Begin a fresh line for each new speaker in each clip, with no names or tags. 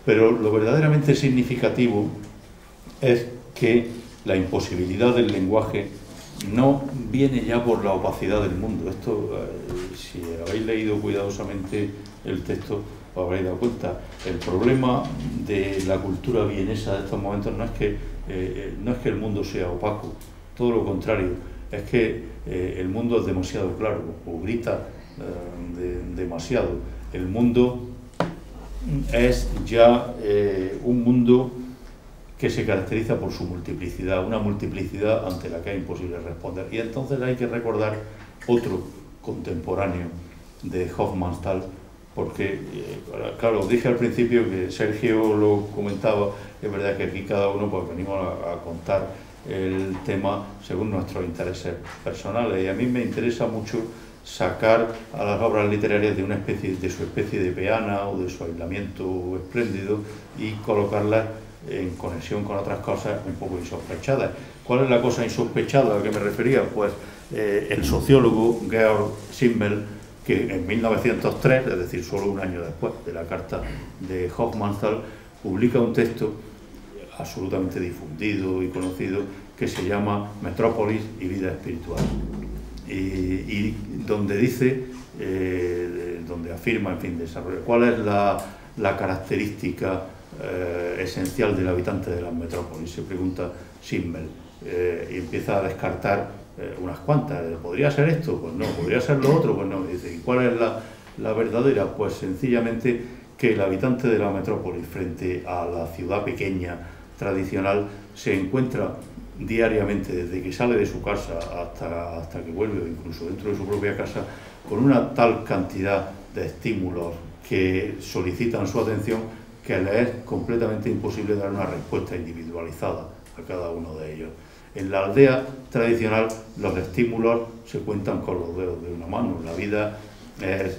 Pero lo verdaderamente significativo es que la imposibilidad del lenguaje no viene ya por la opacidad del mundo. Esto, si habéis leído cuidadosamente el texto, os habréis dado cuenta. El problema de la cultura vienesa de estos momentos no es que el mundo sea opaco, todo lo contrario, es que el mundo es demasiado claro, o grita demasiado. El mundo es ya un mundo que se caracteriza por su multiplicidad, una multiplicidad ante la que es imposible responder. Y entonces hay que recordar otro contemporáneo de Hofmannsthal, porque, claro, dije al principio que Sergio lo comentaba, es verdad que aquí cada uno pues venimos a contar el tema según nuestros intereses personales, y a mí me interesa mucho sacar a las obras literarias de su especie de peana o de su aislamiento espléndido y colocarlas en conexión con otras cosas un poco insospechadas. ¿Cuál es la cosa insospechada a la que me refería? Pues el sociólogo Georg Simmel, que en 1903, es decir, solo un año después de la carta de Hofmannsthal, publica un texto absolutamente difundido y conocido que se llama Metrópolis y vida espiritual, y donde dice, donde afirma, en fin, desarrolla cuál es la característica esencial del habitante de las metrópolis. Se pregunta Simmel, y empieza a descartar unas cuantas. ¿Podría ser esto? Pues no. ¿Podría ser lo otro? Pues no. Dice, ¿y cuál es la verdadera? Pues sencillamente que el habitante de la metrópolis frente a la ciudad pequeña tradicional se encuentra diariamente, desde que sale de su casa hasta que vuelve, o incluso dentro de su propia casa, con una tal cantidad de estímulos que solicitan su atención que le es completamente imposible dar una respuesta individualizada a cada uno de ellos. En la aldea tradicional los estímulos se cuentan con los dedos de una mano. La vida es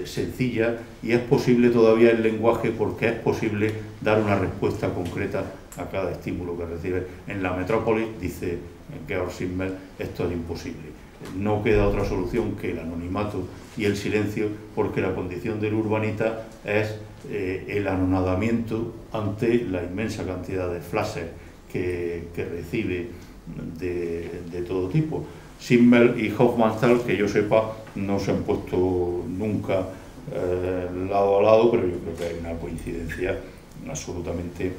sencilla y es posible todavía el lenguaje, porque es posible dar una respuesta concreta a cada estímulo que recibe. En la metrópolis, dice Georg Simmel, esto es imposible. No queda otra solución que el anonimato y el silencio, porque la condición del urbanita es el anonadamiento ante la inmensa cantidad de flashes que recibe de todo tipo. Simmel y Hofmannsthal, que yo sepa, no se han puesto nunca lado a lado, pero yo creo que hay una coincidencia absolutamente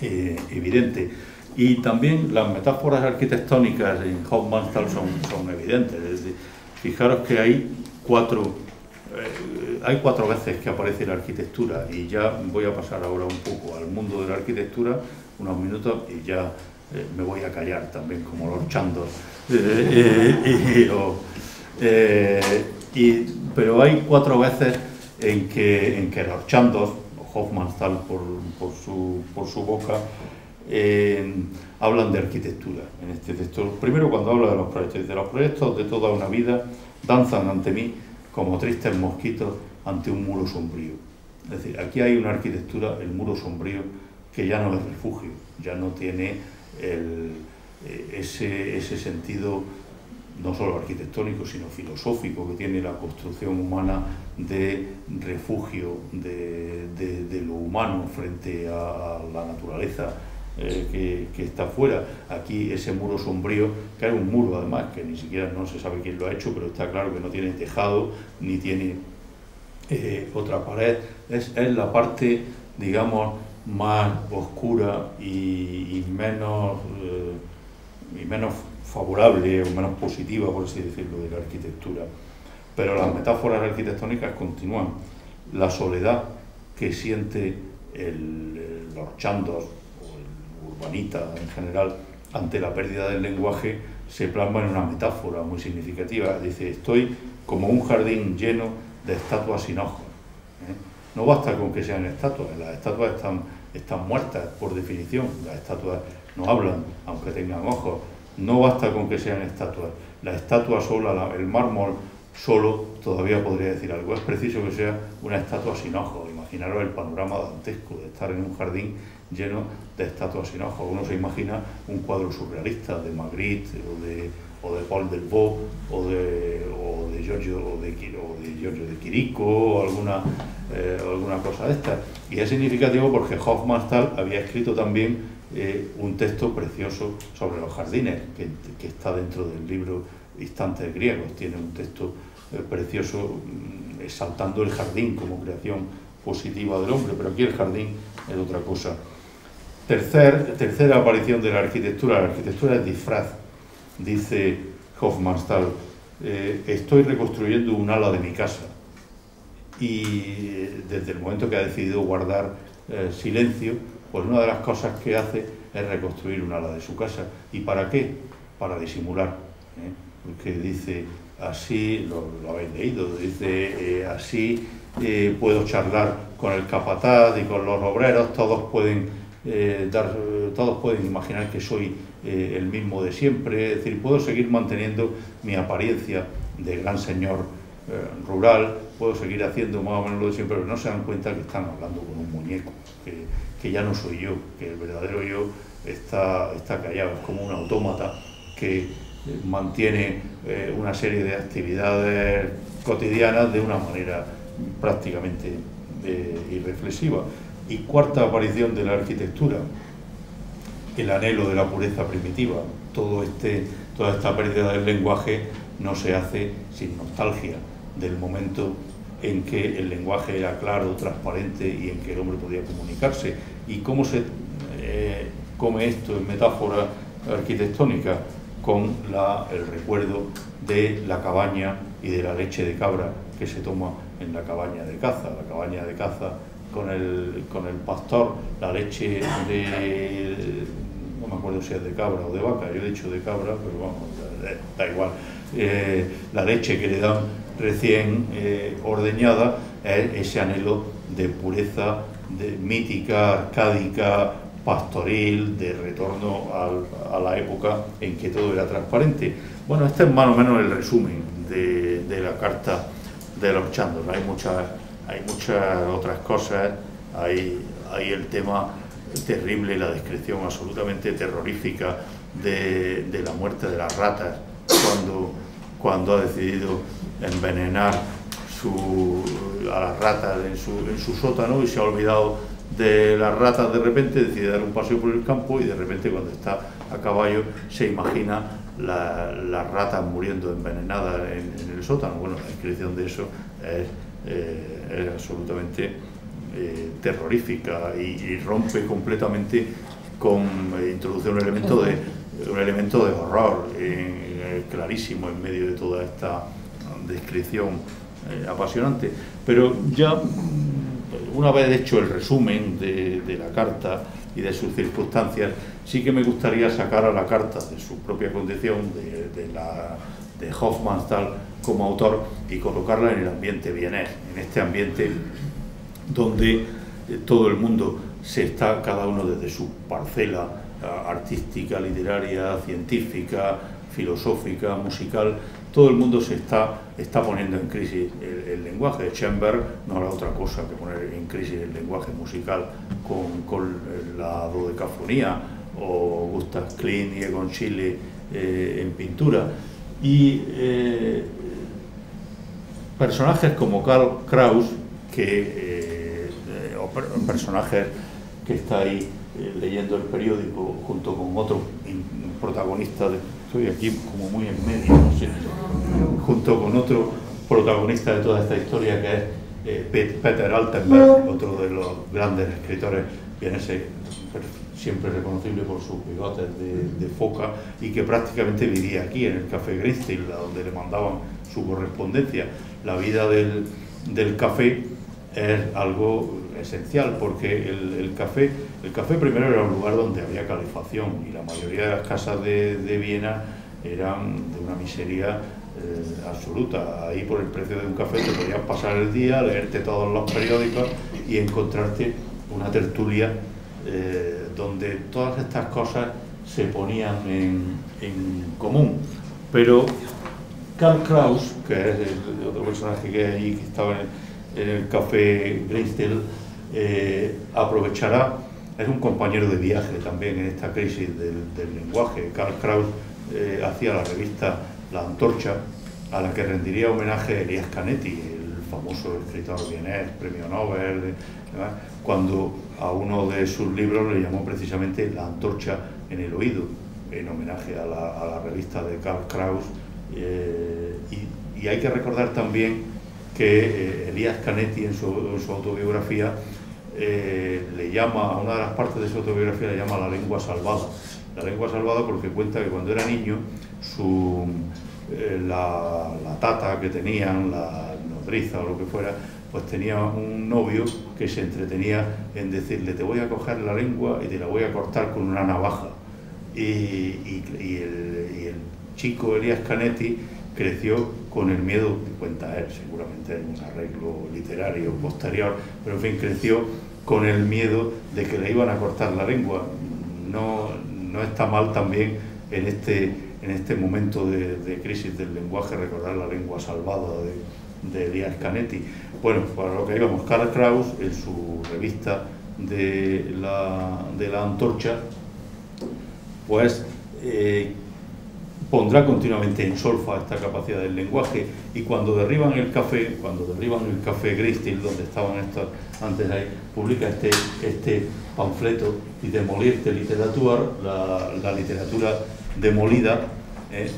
evidente. Y también las metáforas arquitectónicas en Hofmannsthal son evidentes. Fijaros que hay cuatro veces que aparece la arquitectura, y ya voy a pasar ahora un poco al mundo de la arquitectura, unos minutos, y ya me voy a callar también, como los chandos. Pero hay 4 veces en que los chandos, Hofmannsthal por su boca, hablan de arquitectura en este texto. Primero, cuando habla de los proyectos, dice: los proyectos de toda una vida danzan ante mí como tristes mosquitos ante un muro sombrío. Es decir, aquí hay una arquitectura, el muro sombrío, que ya no es refugio, ya no tiene ese sentido no solo arquitectónico, sino filosófico, que tiene la construcción humana de refugio de lo humano frente a la naturaleza que está fuera. Aquí ese muro sombrío, que es un muro además, que ni siquiera no se sabe quién lo ha hecho, pero está claro que no tiene tejado, ni tiene otra pared, es la parte, digamos, más oscura y menos favorable o menos positiva, por así decirlo, de la arquitectura. Pero las metáforas arquitectónicas continúan. La soledad que siente los chandos o el urbanita en general ante la pérdida del lenguaje se plasma en una metáfora muy significativa. Dice: estoy como un jardín lleno de estatuas sin ojos. No basta con que sean estatuas, las estatuas están muertas por definición, las estatuas no hablan, aunque tengan ojos. No basta con que sean estatuas, la estatua sola, el mármol solo todavía podría decir algo. Es preciso que sea una estatua sin ojos. Imaginaros el panorama dantesco de estar en un jardín lleno de estatuas sin ojos. Uno se imagina un cuadro surrealista de Magritte o de Paul Delvaux o de Giorgio de Chirico, o alguna alguna cosa de estas. Y es significativo porque Hofmannsthal había escrito también un texto precioso sobre los jardines, que está dentro del libro Instantes griegos. Tiene un texto precioso exaltando el jardín como creación positiva del hombre, pero aquí el jardín es otra cosa. Tercera aparición de la arquitectura es disfraz. Dice Hofmannsthal, estoy reconstruyendo un ala de mi casa, y desde el momento que ha decidido guardar silencio, pues una de las cosas que hace es reconstruir un ala de su casa. ¿Y para qué? Para disimular, porque dice, así, lo habéis leído, dice, así puedo charlar con el capataz y con los obreros, todos pueden imaginar que soy el mismo de siempre, es decir, puedo seguir manteniendo mi apariencia de gran señor rural, puedo seguir haciendo más o menos lo de siempre, pero no se dan cuenta que están hablando con un muñeco, que ya no soy yo, que el verdadero yo está callado, es como un autómata que mantiene una serie de actividades cotidianas de una manera prácticamente irreflexiva. Y cuarta aparición de la arquitectura, el anhelo de la pureza primitiva. Toda esta pérdida del lenguaje no se hace sin nostalgia del momento en que el lenguaje era claro, transparente y en que el hombre podía comunicarse. ¿Y cómo se come esto en metáfora arquitectónica? Con el recuerdo de la cabaña y de la leche de cabra que se toma en la cabaña de caza. La cabaña de caza con el pastor, la leche no me acuerdo si es de cabra o de vaca, yo he dicho de cabra, pero vamos, da igual. La leche que le dan recién ordeñada es ese anhelo de pureza, mítica, arcádica, pastoril, de retorno a la época en que todo era transparente. Bueno, este es más o menos el resumen de la carta de los Chandos. Hay muchas otras cosas, hay el tema terrible, la descripción absolutamente terrorífica de la muerte de las ratas, cuando ha decidido envenenar a las ratas en su sótano, y se ha olvidado de las ratas. De repente decide dar un paseo por el campo y de repente, cuando está a caballo, se imagina las ratas muriendo envenenadas en el sótano. Bueno, la descripción de eso es absolutamente terrorífica y rompe completamente introduce un elemento de horror clarísimo en medio de toda esta descripción apasionante. Pero ya una vez hecho el resumen de la carta y de sus circunstancias, sí que me gustaría sacar a la carta de su propia condición, de Hofmannsthal como autor, y colocarla en el ambiente vienés, en este ambiente donde todo el mundo cada uno desde su parcela artística, literaria, científica, filosófica, musical, todo el mundo se está poniendo en crisis el lenguaje. Schoenberg no hará otra cosa que poner en crisis el lenguaje musical con la dodecafonía, o Gustav Klimt y Egon Schiele en pintura. Y personajes como Karl Kraus, personajes que está ahí leyendo el periódico junto con otro protagonista, estoy aquí como muy en medio, no sé, junto con otro protagonista de toda esta historia, que es Peter Altenberg, otro de los grandes escritores vieneses, siempre reconocible por sus bigotes de foca, y que prácticamente vivía aquí en el Café Greenstill, a donde le mandaban su correspondencia. La vida del café es algo esencial, porque el café primero era un lugar donde había calefacción, y la mayoría de las casas de Viena eran de una miseria absoluta. Ahí, por el precio de un café, te podías pasar el día, leerte todos los periódicos y encontrarte una tertulia donde todas estas cosas se ponían en común. Pero Karl Kraus, que es el otro personaje que hay ahí, que estaba en el Café Greenstill, aprovechará, es un compañero de viaje también en esta crisis del lenguaje. Karl Kraus hacía la revista La Antorcha, a la que rendiría homenaje Elias Canetti, el famoso escritor vienés, premio Nobel, ¿verdad? Cuando a uno de sus libros le llamó precisamente La antorcha en el oído, en homenaje a la revista de Karl Kraus. Y hay que recordar también que Elías Canetti en su autobiografía le llama, a una de las partes de su autobiografía le llama La lengua salvada. La lengua salvada porque cuenta que cuando era niño la tata que tenían, la nodriza o lo que fuera, pues tenía un novio que se entretenía en decirle: te voy a coger la lengua y te la voy a cortar con una navaja. Y el chico Elías Canetti creció con el miedo, cuenta él, seguramente en un arreglo literario posterior, pero en fin, creció con el miedo de que le iban a cortar la lengua. No está mal también en este momento de crisis del lenguaje recordar La lengua salvada de Elías Canetti. Bueno, para lo que íbamos, Karl Kraus en su revista de la antorcha, pues pondrá continuamente en solfa esta capacidad del lenguaje, y cuando derriban el café Gristil, donde estaban estos antes ahí, publica este panfleto, y Demolirte Literatur, la literatura demolida,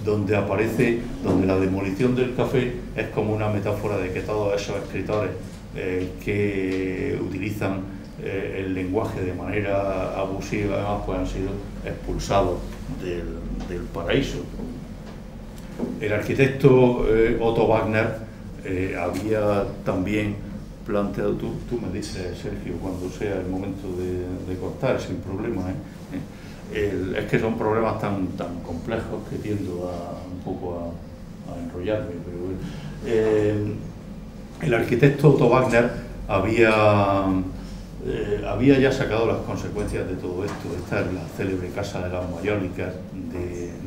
donde la demolición del café es como una metáfora de que todos esos escritores que utilizan el lenguaje de manera abusiva, además, pues han sido expulsados del paraíso. El arquitecto Otto Wagner había también planteado, tú me dices, Sergio, cuando sea el momento de cortar, sin problema, es que son problemas tan complejos que tiendo un poco a enrollarme, pero el arquitecto Otto Wagner había ya sacado las consecuencias de todo esto. Esta es la célebre Casa de las Mayólicas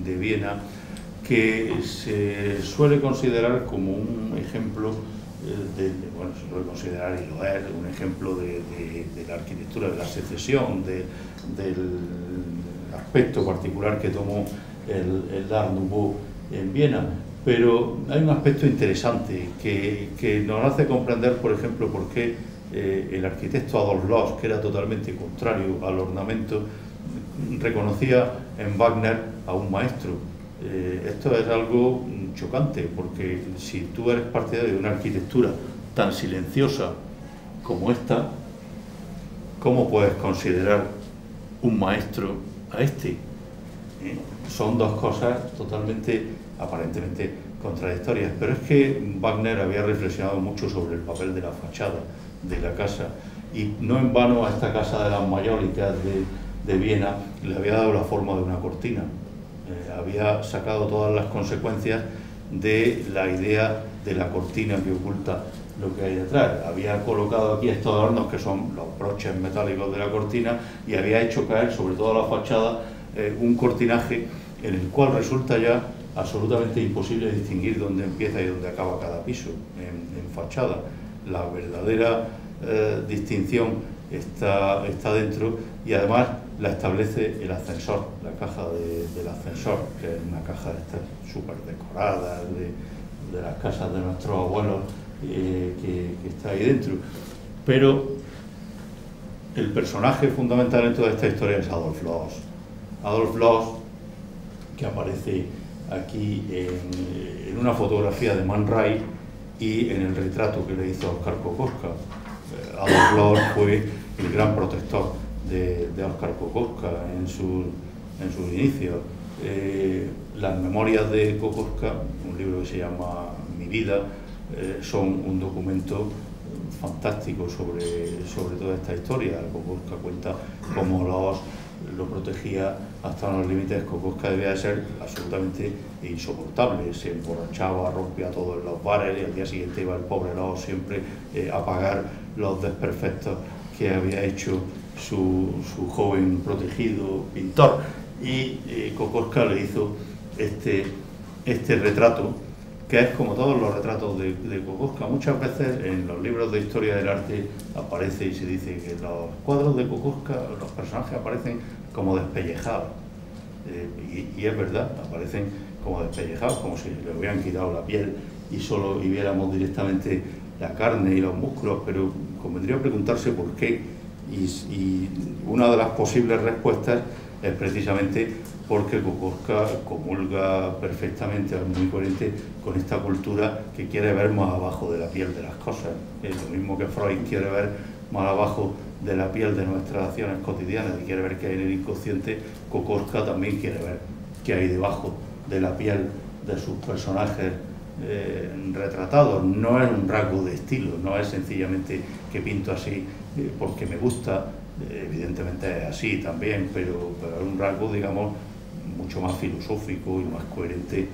de Viena, que se suele considerar como un ejemplo bueno, se puede considerar, y lo es, un ejemplo de la arquitectura de la secesión, del aspecto particular que tomó el Art Nouveau en Viena. Pero hay un aspecto interesante que nos hace comprender, por ejemplo, por qué el arquitecto Adolf Loos, que era totalmente contrario al ornamento, reconocía en Wagner a un maestro. Esto es algo chocante, porque si tú eres partidario de una arquitectura tan silenciosa como esta, ¿cómo puedes considerar un maestro a este? Son dos cosas totalmente, aparentemente contradictorias, pero es que Wagner había reflexionado mucho sobre el papel de la fachada de la casa, y no en vano a esta Casa de las Mayólicas de Viena le había dado la forma de una cortina. Había sacado todas las consecuencias de la idea de la cortina que oculta lo que hay detrás. Había colocado aquí estos adornos que son los broches metálicos de la cortina, y había hecho caer sobre toda la fachada un cortinaje en el cual resulta ya absolutamente imposible distinguir dónde empieza y dónde acaba cada piso en fachada. La verdadera distinción está dentro, y además la establece el ascensor, la caja del ascensor, que es una caja de estas súper decorada de las casas de nuestros abuelos, que está ahí dentro. Pero el personaje fundamental en toda esta historia es Adolf Loos. Adolf Loos, que aparece aquí en una fotografía de Man Ray y en el retrato que le hizo Oskar Kokoschka. Adolf Loos fue el gran protector de Oskar Kokoschka en sus inicios. Las memorias de Kokoschka, un libro que se llama Mi vida, son un documento fantástico sobre toda esta historia. Kokoschka cuenta cómo Loos lo protegía hasta unos límites. Kokoschka debía de ser absolutamente insoportable, se emborrachaba, rompía todo en los bares, y al día siguiente iba el pobre Loos siempre a pagar los desperfectos que había hecho su joven protegido pintor. Y Kokoschka le hizo este retrato, que es como todos los retratos de Kokoschka. Muchas veces en los libros de historia del arte aparece y se dice que los cuadros de Kokoschka, los personajes aparecen como despellejados, y es verdad, aparecen como despellejados, como si le hubieran quitado la piel y viéramos directamente la carne y los músculos, pero convendría preguntarse por qué. Y una de las posibles respuestas es precisamente porque Kokoschka comulga perfectamente, es muy coherente con esta cultura que quiere ver más abajo de la piel de las cosas. Es lo mismo que Freud quiere ver más abajo de la piel de nuestras acciones cotidianas y quiere ver qué hay en el inconsciente. Kokoschka también quiere ver qué hay debajo de la piel de sus personajes retratados. No es un rasgo de estilo, no es sencillamente que pinto así porque me gusta, evidentemente es así también, pero es un rasgo, digamos, mucho más filosófico y más coherente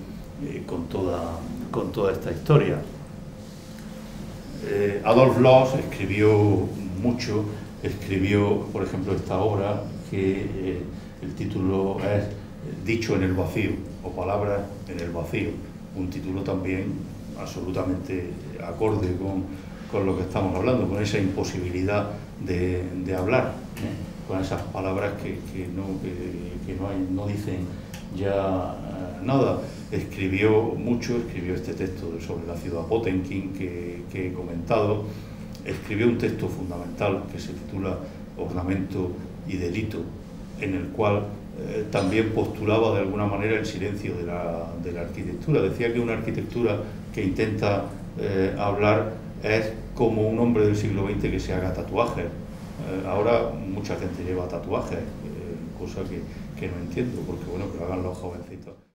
con toda esta historia. Adolf Loos escribió mucho, escribió, por ejemplo, esta obra que el título es Dicho en el vacío, o Palabras en el vacío, un título también absolutamente acorde con lo que estamos hablando, con esa imposibilidad de hablar, con esas palabras que no dicen ya nada. Escribió mucho, escribió este texto sobre la ciudad Potemkin que he comentado, escribió un texto fundamental que se titula Ornamento y delito, en el cual también postulaba de alguna manera el silencio de la arquitectura. Decía que una arquitectura que intenta hablar es como un hombre del siglo XX que se haga tatuajes. Ahora mucha gente lleva tatuajes, cosa que no entiendo, porque bueno, que lo hagan los jovencitos.